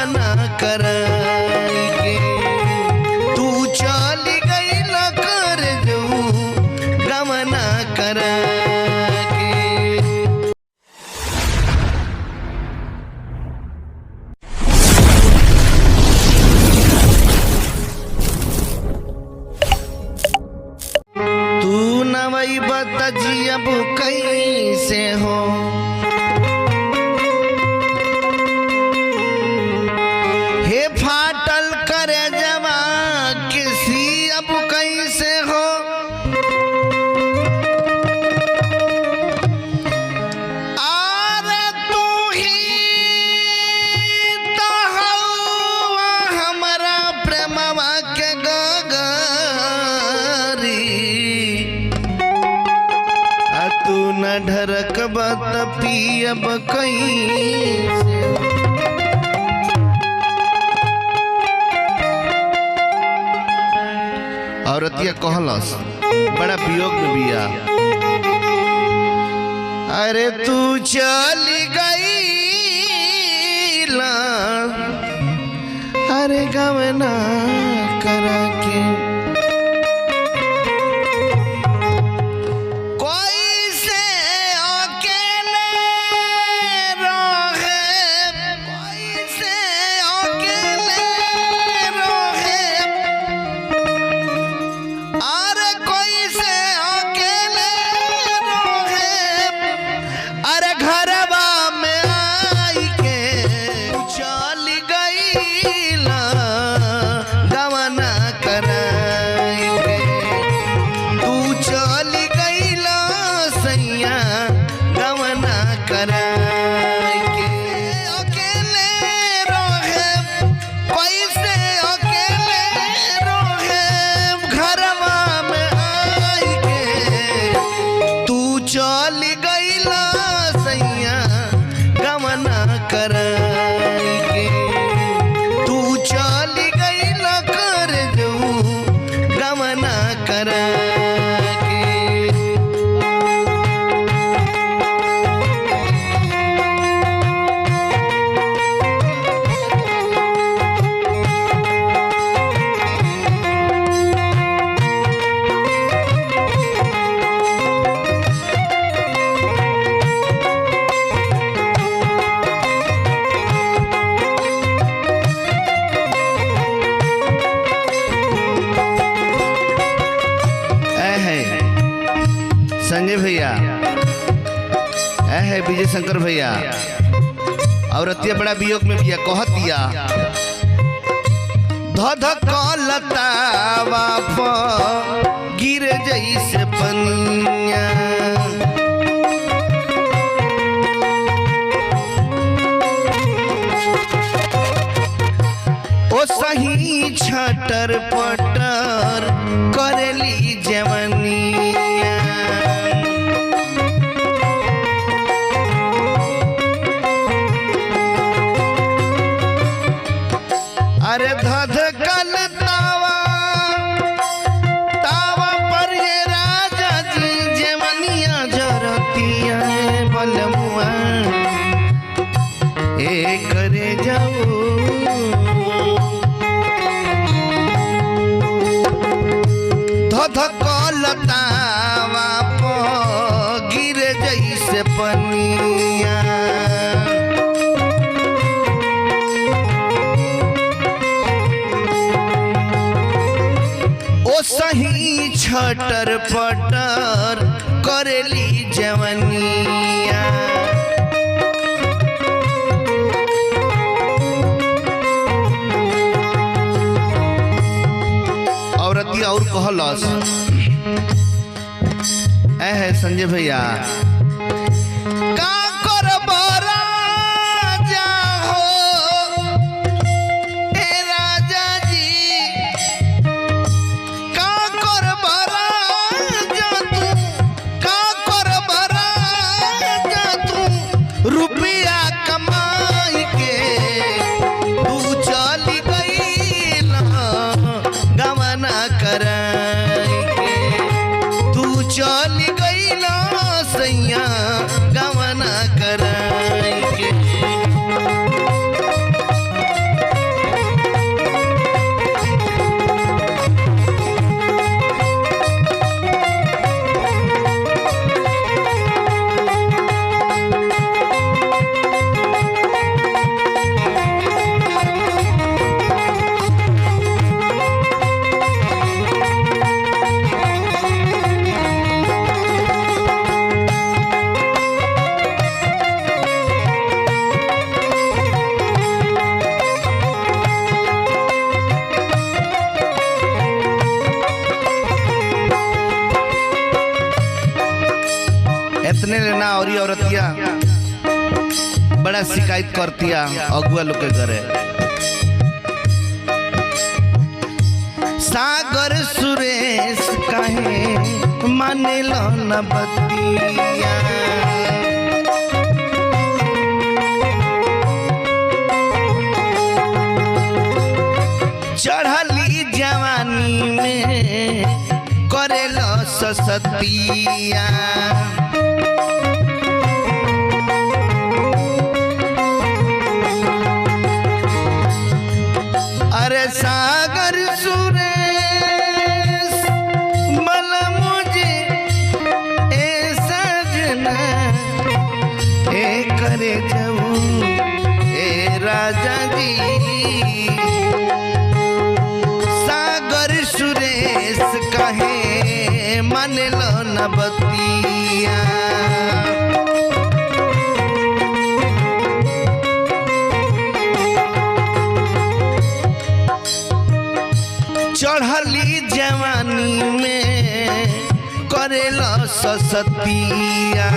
गवना कराई के तू चल गईला कर जऊ गवना करा के। तू नवई बता जियब कैसे हो हे फाटल करे जवा किसी अब कैसे हो अरे तू ही तो हवा हमरा प्रेमवा के गगरी तू न ढरक बत पियब कैसे। औरतिया कहलस बड़ा वियोग में बिया अरे तू चली गईला अरे गवना करा के संजय भैया है विजय शंकर भैया औरतिया बड़ा वियोग में बिया कहतिया धधकलतावा पर गिर जैसे पनिया ओ सही छटर पटर करेली जवनिया अरे धधकल तावा तावा पर ये राजा जी जवनिया जरतिया बलमुआ ए करे जाओ धधकल तावा पर गिर जैसे पनिया ओ सही छटर पटर करेली जवनिया औरतिया और कहलस है संजय भैया का करब राजा हो ए राजा जी का करब राजा तू का करब राजा तू रुपया कमाई के तू चली गईला गवना कराई के तू चली गईला सही ना और औरतिया बड़ा शिकायत करतिया अगुआ लोग के घरे। सागर सुरेश काहे माने लो न बतिया, चढ़ली जवानी में करेलो ससतिया। अरे सागर सुरेश मल मुझे ए सजना ए करे जाऊं ए राजा जी। सागर सुरेश कहे मन लो न बतिया, चढ़ली जवानी में करेलो ससतिया।